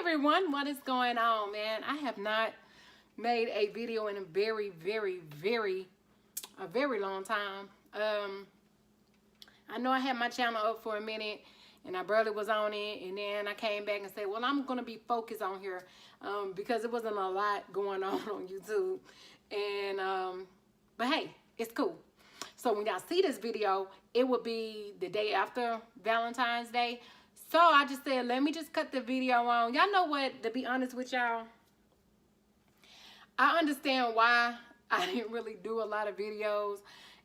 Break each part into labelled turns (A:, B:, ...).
A: everyone, what is going on, man? I have not made a video in a very long time. I know I had my channel up for a minute and I barely was on it, and then I came back and said, well, I'm gonna be focused on here because it wasn't a lot going on YouTube. And but hey, it's cool. So when y'all see this video, it will be the day after Valentine's Day. So I just said, let me just cut the video on. Y'all know what, to be honest with y'all, I understand why I didn't really do a lot of videos.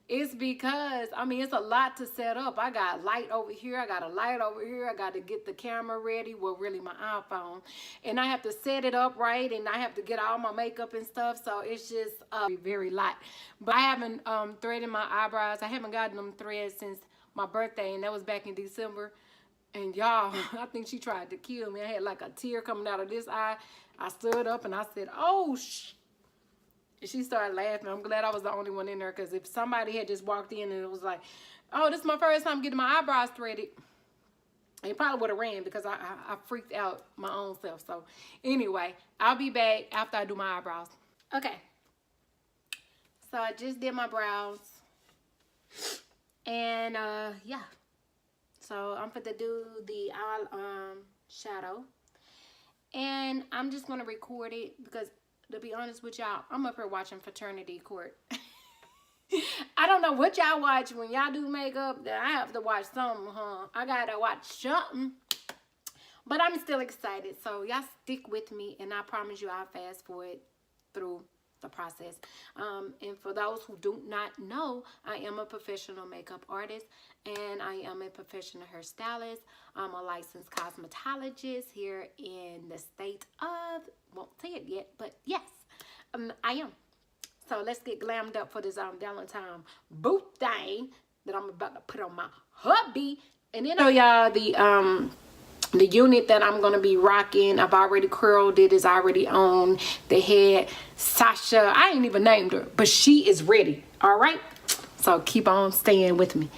A: It's because, I mean, it's a lot to set up. I got light over here. I got a light over here. I got to get the camera ready. Well, really my iPhone. And I have to set it up right. And I have to get all my makeup and stuff. So it's just very lot. But I haven't threaded my eyebrows. I haven't gotten them threads since my birthday. And that was back in December. And y'all, I think she tried to kill me. I had like a tear coming out of this eye. I stood up and I said, oh, and she started laughing. I'm glad I was the only one in there, because if somebody had just walked in and it was like, oh, this is my first time getting my eyebrows threaded, it probably would have ran, because I freaked out my own self. So anyway, I'll be back after I do my eyebrows. Okay. So I just did my brows. And yeah. So I'm going to do the shadow. And I'm just going to record it because, to be honest with y'all, I'm up here watching Fraternity Court. I don't know what y'all watch when y'all do makeup. That I have to watch something, huh? I got to watch something. But I'm still excited. So y'all stick with me. And I promise you I'll fast forward through the process. And for those who do not know, I am a professional makeup artist and I am a professional hairstylist. I'm a licensed cosmetologist here in the state of, won't say it yet, but yes, I am. So let's get glammed up for this Valentine boot thing that I'm about to put on my hubby. And then I'll show y'all the unit that I'm going to be rocking. I've already curled it. It's already on the head. Sasha, I ain't even named her, but she is ready. All right? So keep on staying with me.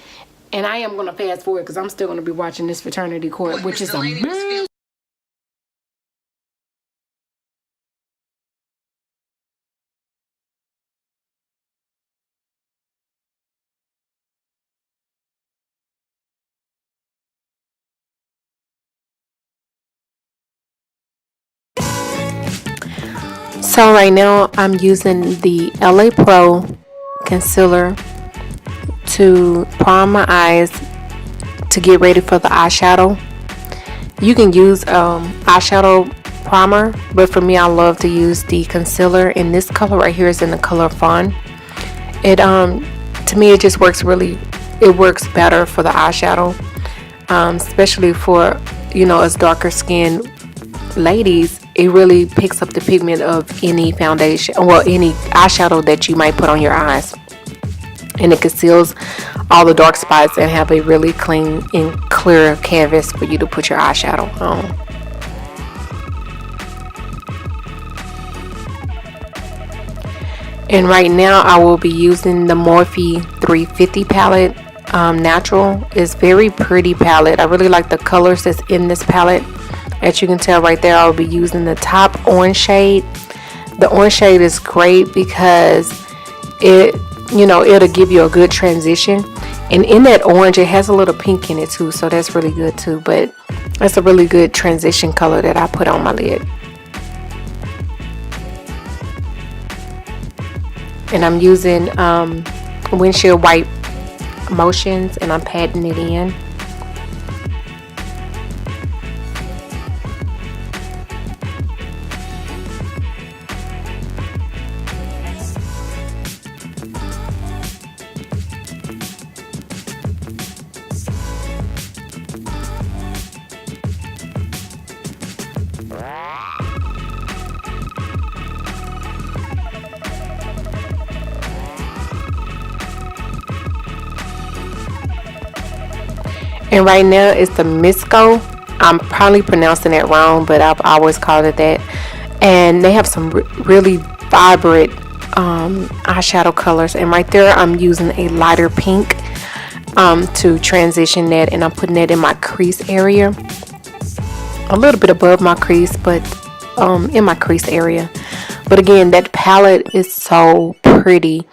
A: And I am going to fast forward because I'm still going to be watching this Fraternity Court, which is amazing. So right now I'm using the LA Pro concealer to prime my eyes to get ready for the eyeshadow. You can use eyeshadow primer, but for me I love to use the concealer, and this color right here is in the color Fawn. It to me it just works it works better for the eyeshadow, especially for, you know, us darker skinned ladies. It really picks up the pigment of any foundation or any eyeshadow that you might put on your eyes, and it conceals all the dark spots and have a really clean and clear canvas for you to put your eyeshadow on. And right now I will be using the Morphe 350 palette. Natural is very pretty palette. I really like the colors that's in this palette. As you can tell right there, I'll be using the top orange shade. The orange shade is great because it, you know, it'll give you a good transition. And in that orange, it has a little pink in it too, so that's really good too. But that's a really good transition color that I put on my lid. And I'm using windshield wipe motions, and I'm patting it in. And right now it's the Misco. I'm probably pronouncing it wrong, but I've always called it that. And they have some really vibrant eyeshadow colors. And right there I'm using a lighter pink to transition that, and I'm putting that in my crease area. a little bit above my crease, but in my crease area. But again, that palette is so pretty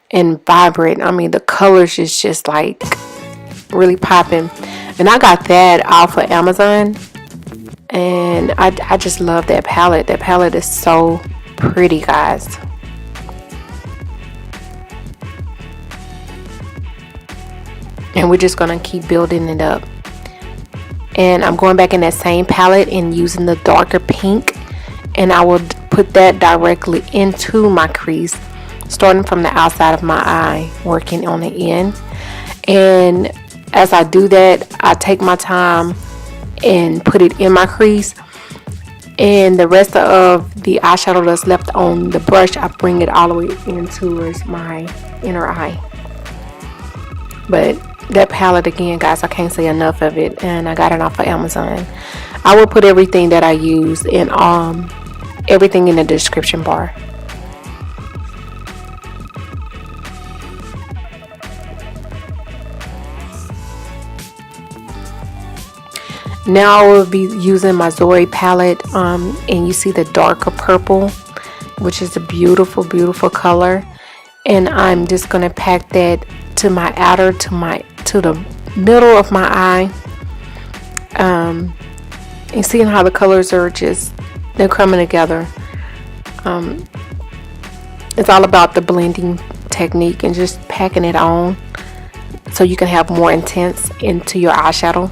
A: and vibrant. I mean, the colors is just like really popping. And I got that off of Amazon. And I just love that palette. That palette is so pretty, guys. And we're just going to keep building it up. And I'm going back in that same palette and using the darker pink. And I will put that directly into my crease, starting from the outside of my eye, working on the end. And as I do that, I take my time and put it in my crease. And the rest of the eyeshadow that's left on the brush, I bring it all the way in towards my inner eye. But that palette, again, guys, I can't say enough of it. And I got it off of Amazon. I will put everything that I use in everything in the description bar. Now I will be using my Zoe palette, and you see the darker purple, which is a beautiful, beautiful color. And I'm just gonna pack that to my outer, to the middle of my eye. And seeing how the colors are they're coming together. It's all about the blending technique and just packing it on so you can have more intense into your eyeshadow.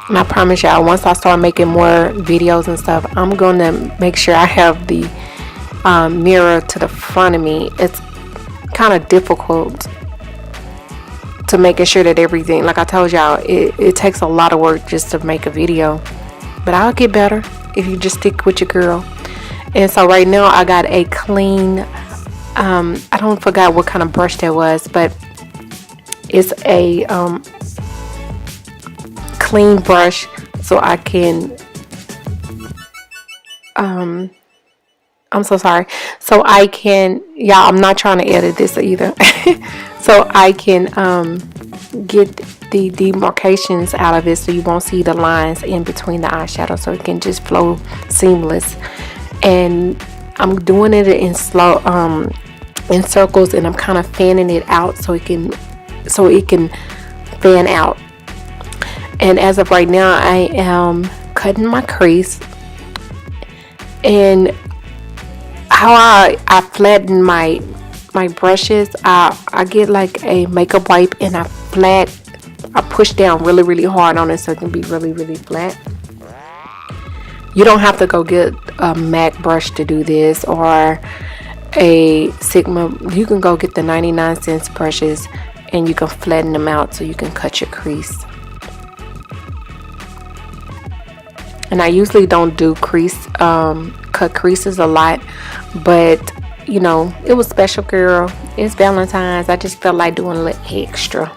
A: And I promise y'all, once I start making more videos and stuff, I'm going to make sure I have the mirror to the front of me. It's kind of difficult to making sure that everything, like I told y'all, it takes a lot of work just to make a video. But I'll get better if you just stick with your girl. And so right now I got a clean, I don't forget what kind of brush that was, but it's a clean brush, so I can I'm so sorry, so I can, y'all, I'm not trying to edit this either. So I can get the demarcations out of it, so you won't see the lines in between the eyeshadow, so it can just flow seamless. And I'm doing it in slow in circles, and I'm kind of fanning it out so it can fan out. And as of right now, I am cutting my crease. And how I flatten my brushes, I get like a makeup wipe and I push down really, really hard on it so it can be really, really flat. You don't have to go get a MAC brush to do this, or a Sigma. You can go get the 99-cent brushes and you can flatten them out so you can cut your crease. And I usually don't do cut creases a lot, but you know, it was special, girl. It's Valentine's. I just felt like doing a little extra.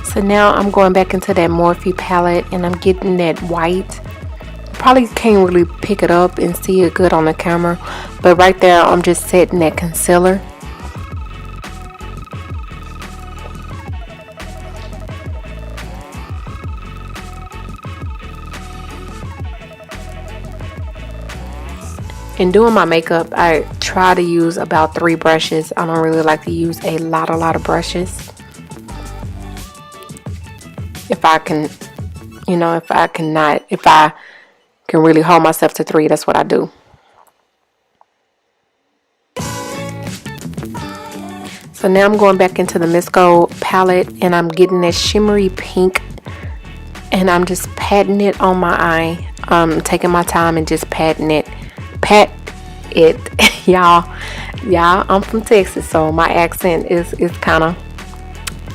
A: So now I'm going back into that Morphe palette and I'm getting that white. Probably can't really pick it up and see it good on the camera, but right there I'm just setting that concealer. In doing my makeup, I try to use about 3 brushes. I don't really like to use a lot of brushes. If I can, you know, if I can really hold myself to 3, that's what I do. So now I'm going back into the Miss Gold palette, and I'm getting that shimmery pink, and I'm just patting it on my eye. Taking my time and just patting it. Pat it. y'all, I'm from Texas, so my accent is kind of,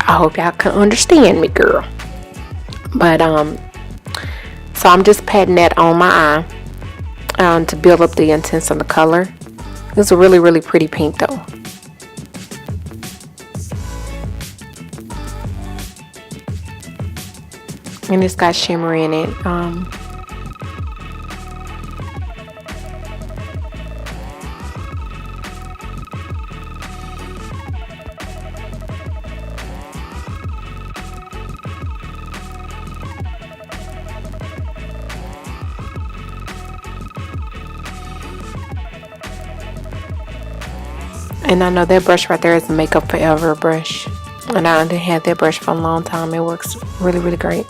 A: I hope y'all can understand me, girl. But so I'm just patting that on my eye to build up the intense of the color. It's a really, really pretty pink though. And it's got shimmer in it. And I know that brush right there is a Makeup Forever brush. And I didn't have that brush for a long time. It works really, really great.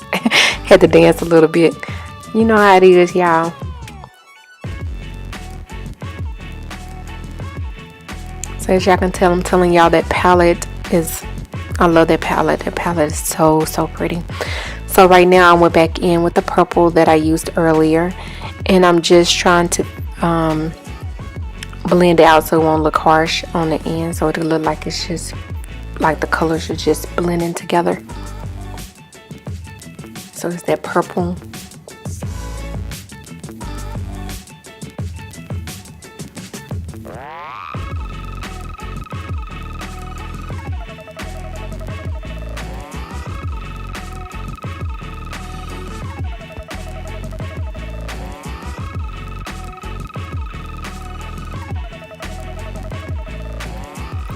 A: Had to dance a little bit. You know how it is, y'all. So as y'all can tell, I'm telling y'all that palette is, I love that palette. That palette is so, so pretty. So right now I went back in with the purple that I used earlier. And I'm just trying to blend it out so it won't look harsh on the end, so it'll look like it's just like the colors are just blending together. So it's that purple.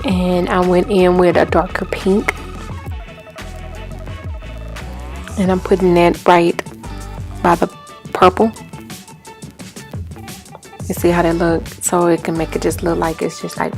A: And I went in with a darker pink, and I'm putting that right by the purple. You see how that looks? So it can make it just look like it's just like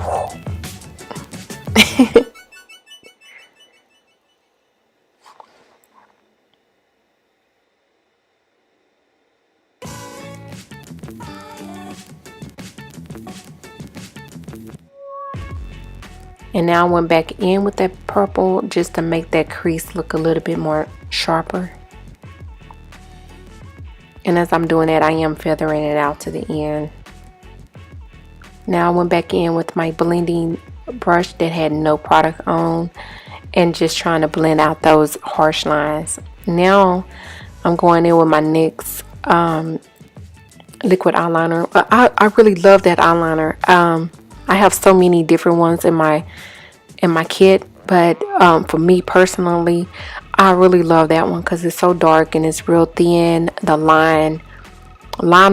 A: And now I went back in with that purple just to make that crease look a little bit more sharper. And as I'm doing that, I am feathering it out to the end. Now I went back in with my blending brush that had no product on and just trying to blend out those harsh lines. Now I'm going in with my NYX liquid eyeliner. I really love that eyeliner. I have so many different ones in my kit, but for me personally, I really love that one because it's so dark and it's real thin. The liner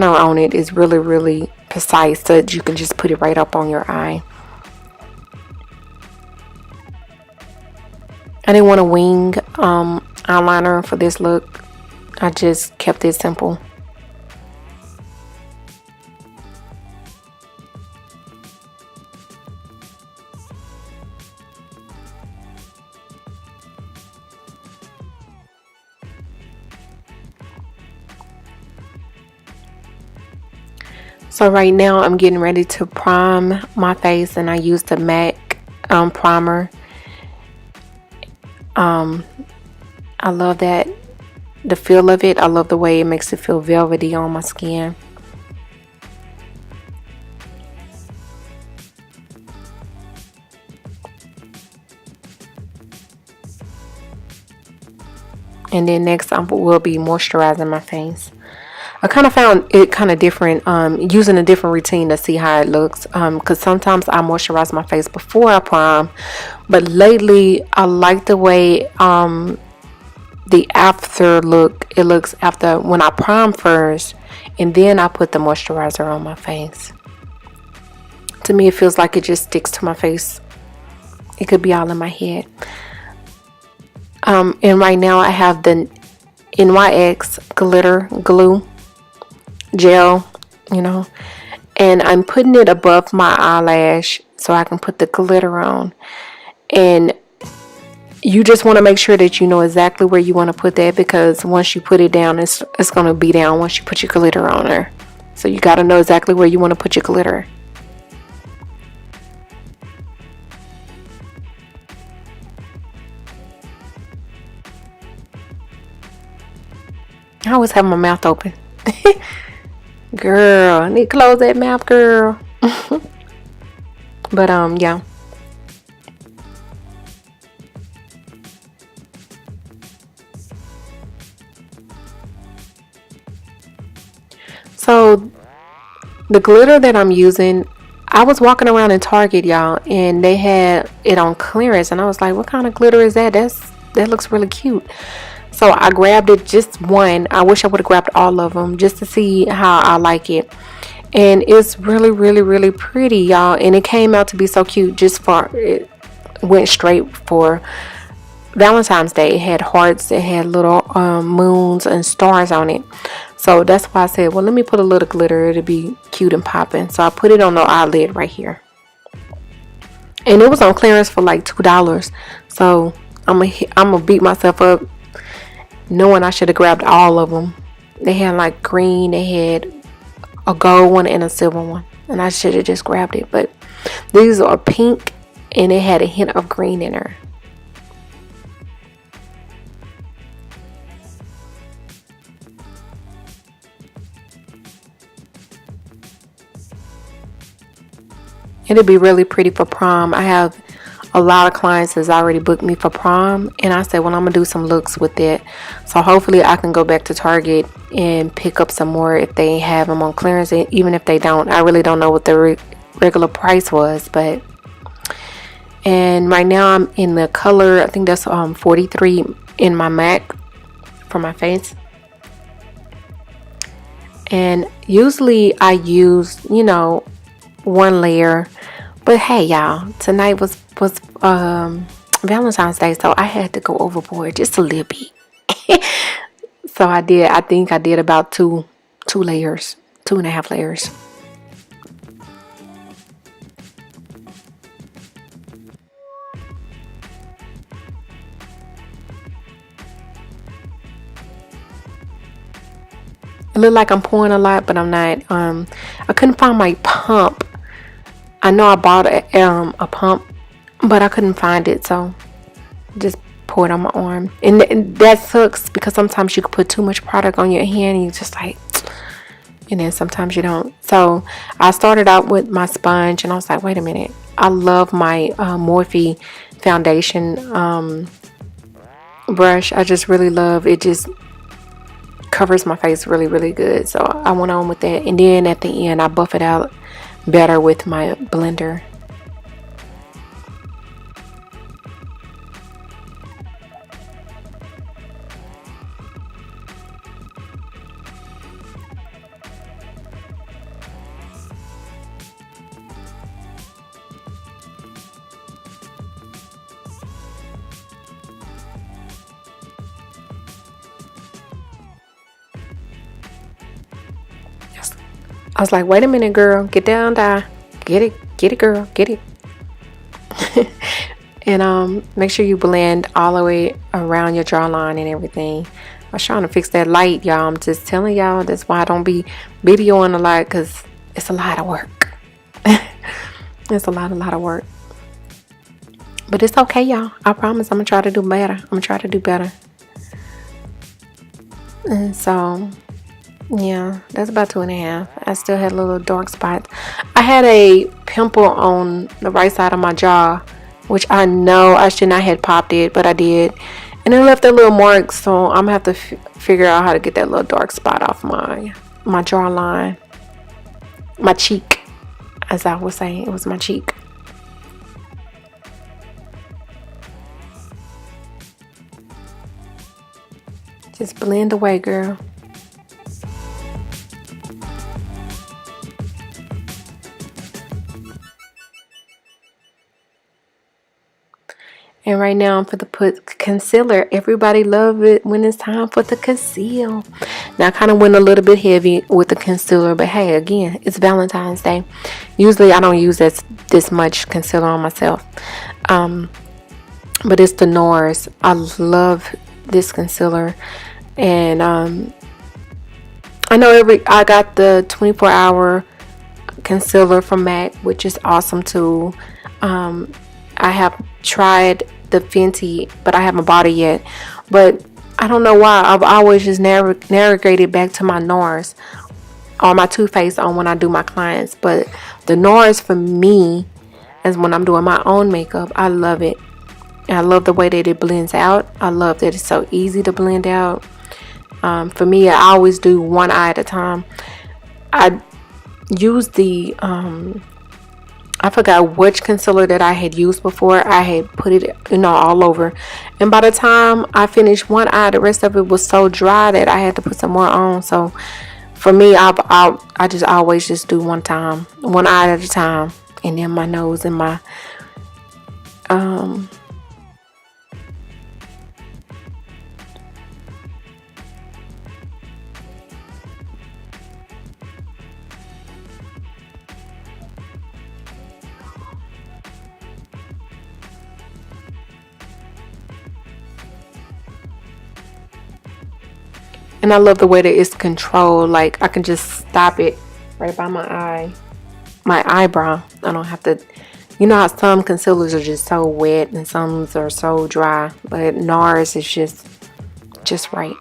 A: on it is really, really precise, so that you can just put it right up on your eye. I didn't want a wing eyeliner for this look. I just kept it simple. So right now I'm getting ready to prime my face, and I used the MAC primer. I love that, the feel of it. I love the way it makes it feel velvety on my skin. And then next I will be moisturizing my face. I kind of found it kind of different, using a different routine to see how it looks, because sometimes I moisturize my face before I prime, but lately I like the way the after look it looks after when I prime first and then I put the moisturizer on my face. To me, it feels like it just sticks to my face. It could be all in my head. And right now I have the NYX glitter glue gel, and I'm putting it above my eyelash so I can put the glitter on. And you just want to make sure that you know exactly where you want to put that, because once you put it down, it's going to be down once you put your glitter on there. So you got to know exactly where you want to put your glitter. I always have my mouth open. Girl, I need to close that mouth, girl. But yeah. So the glitter that I'm using, I was walking around in Target, y'all, and they had it on clearance, and I was like, what kind of glitter is that? That looks really cute. So I grabbed it, just one. I wish I would have grabbed all of them just to see how I like it. And it's really, really, really pretty, y'all. And it came out to be so cute. Just for it went straight for Valentine's Day. It had hearts, it had little moons and stars on it. So that's why I said, well, let me put a little glitter. It'll be cute and popping. So I put it on the eyelid right here. And it was on clearance for like $2. So I'm gonna beat myself up knowing I should have grabbed all of them. They had like green, they had a gold one and a silver one, and I should have just grabbed it. But these are pink, and it had a hint of green in her. It'll be really pretty for prom. I have a lot of clients that's already booked me for prom, and I said, well, I'm gonna do some looks with it. So hopefully I can go back to Target and pick up some more if they have them on clearance. And even if they don't, I really don't know what the regular price was. But and right now I'm in the color, I think that's 43 in my MAC for my face. And usually I use, one layer. But hey, y'all, tonight was Valentine's Day, so I had to go overboard just a little bit. So I did. I think I did about two layers, 2.5 layers. It looked like I'm pouring a lot, but I'm not. I couldn't find my pump. I know I bought a pump, but I couldn't find it, so just pour it on my arm. And that sucks because sometimes you can put too much product on your hand and you just like, and then sometimes you don't. So I started out with my sponge, and I was like, wait a minute. I love my Morphe foundation brush. I just really love it. Just covers my face really, really good. So I went on with that, and then at the end I buff it out better with my blender. I was like, wait a minute, girl, get down, die. Get it, girl, get it. And make sure you blend all the way around your jawline and everything. I was trying to fix that light, y'all. I'm just telling y'all, that's why I don't be videoing a lot, because it's a lot of work. It's a lot of work. But it's okay, y'all. I promise I'm gonna try to do better. And so yeah, that's about 2.5. I still had little dark spots. I had a pimple on the right side of my jaw, which I know I should not have popped it, but I did. And it left a little mark, so I'm gonna have to figure out how to get that little dark spot off my jawline. My cheek, as I was saying, it was my cheek. Just blend away, girl. And right now I'm for to put concealer. Everybody love it when it's time for the conceal. Now I kind of went a little bit heavy with the concealer, but hey, again, it's Valentine's Day. Usually I don't use this much concealer on myself. But it's the NARS. I love this concealer. And I know I got the 24-hour concealer from MAC, which is awesome too. I have tried the Fenty, but I haven't bought it yet. But I don't know why I've always just navigated back to my NARS or my Too Faced on when I do my clients. But the NARS for me is when I'm doing my own makeup. I love it. And I love the way that it blends out. I love that it's so easy to blend out. For me, I always do one eye at a time. I use the I forgot which concealer that I had used before. I had put it, all over. And by the time I finished one eye, the rest of it was so dry that I had to put some more on. So for me, I just always just do one eye at a time. And then my nose and my, and I love the way that it's controlled. Like I can just stop it right by my eyebrow. I don't have to, how some concealers are just so wet and some are so dry, but NARS is just right.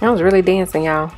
A: I was really dancing, y'all.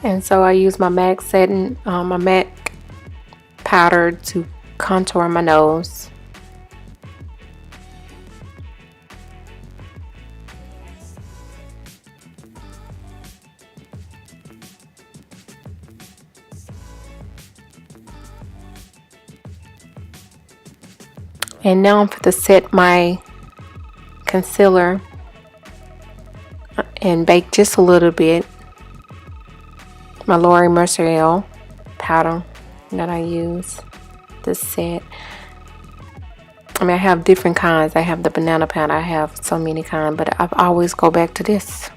A: And so I use my MAC setting, my MAC powder to contour my nose. And now I'm going to set my concealer and bake just a little bit. My Laura Mercier powder that I use to set. I mean, I have different kinds. I have the banana powder. I have so many kinds, but I always go back to this.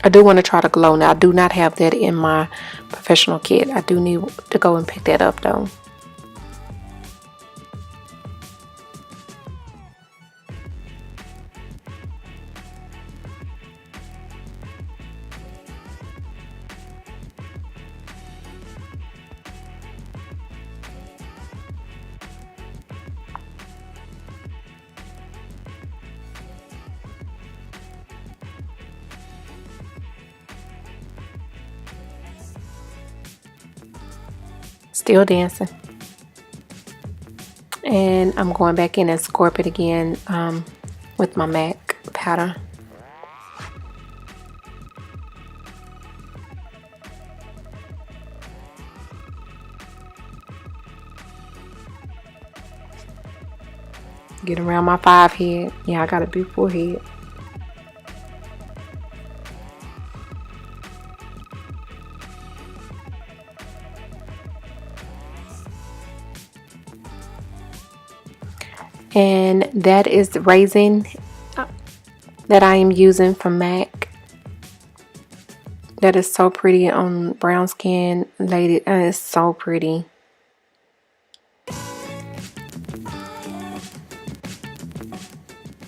A: I do want to try the glow. Now, I do not have that in my professional kit. I do need to go and pick that up though. Still dancing. And I'm going back in and scorp it again with my MAC powder. Get around my 5 head. Yeah, I got a big forehead. And that is the Raisin that I am using from MAC. That is so pretty on brown skin lady. It's so pretty.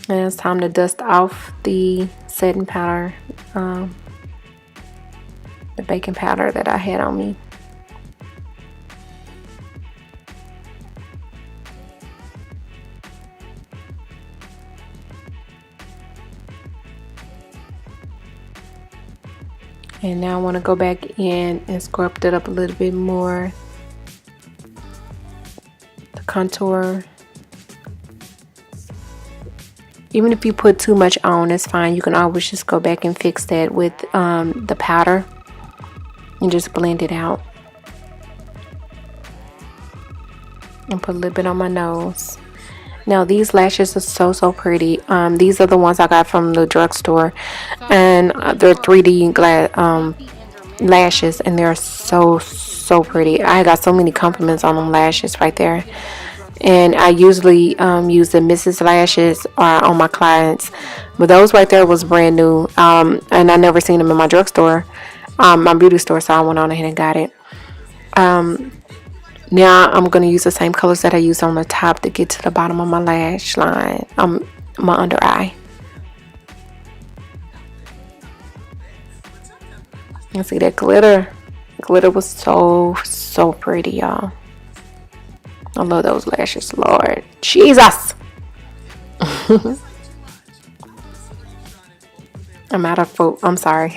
A: And it's time to dust off the setting powder, the baking powder that I had on me. And now I want to go back in and sculpt it up a little bit more. The contour. Even if you put too much on, it's fine. You can always just go back and fix that with the powder and just blend it out. And put a little bit on my nose. Now these lashes are so pretty. These are the ones I got from the drugstore, and they're 3D glass lashes, and they're so pretty. I got so many compliments on them lashes right there. And I usually use the Mrs. Lashes on my clients, but those right there was brand new, and I never seen them in my drugstore, my beauty store, so I went on ahead and got it. Now I'm going to use the same colors that I used on the top to get to the bottom of my lash line, my under eye. You see that glitter? Glitter was so pretty, y'all. I love those lashes, Lord Jesus. I'm out of food. I'm sorry.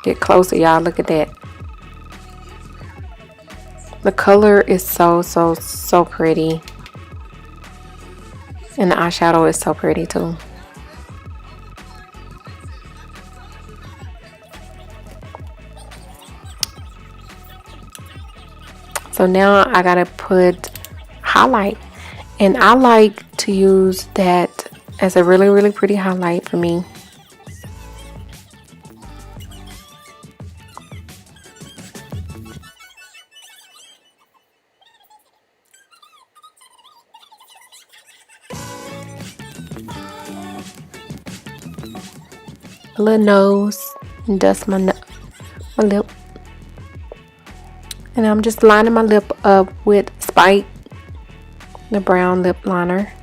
A: Get closer, y'all. Look at that. The color is so pretty. And the eyeshadow is so pretty too. So now I gotta put highlight. And I like to use that as a really pretty highlight for me. A little nose, and dust my lip. And I'm just lining my lip up with Spike, the brown lip liner.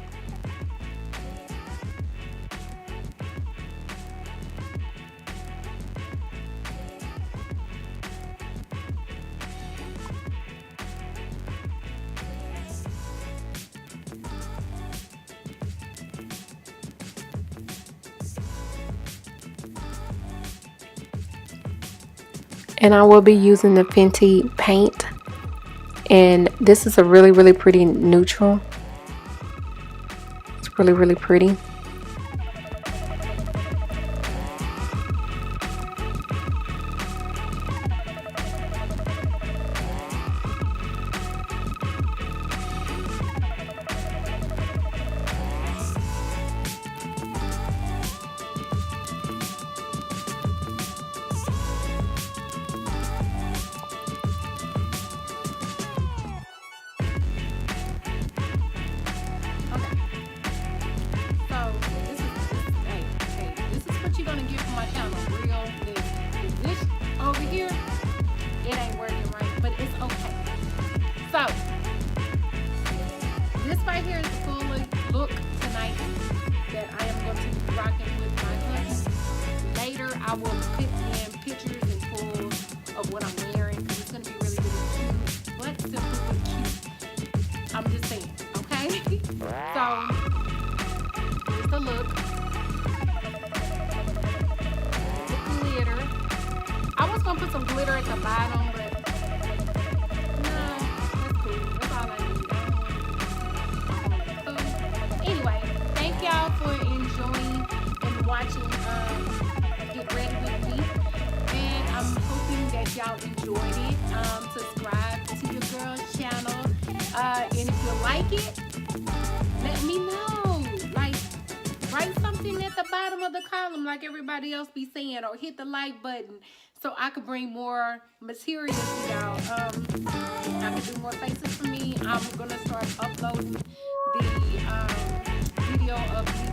A: And I will be using the Fenty paint, and this is a really pretty neutral. It's really pretty. So, this right here is the full look tonight that I am going to be rocking with my husband. Later, I will put in pictures and pulls of what I'm wearing because it's going to be really cute, but simple but cute. I'm just saying, okay? So, here's the look. The glitter. I was going to put some glitter at the bottom, but y'all for enjoying and watching Get Ready with me, and I'm hoping that y'all enjoyed it. Subscribe to your girl's channel, and if you like it, let me know. Like, write something at the bottom of the column like everybody else be saying, or hit the like button so I could bring more material to y'all. I can do more faces for me. I'm gonna start uploading the video of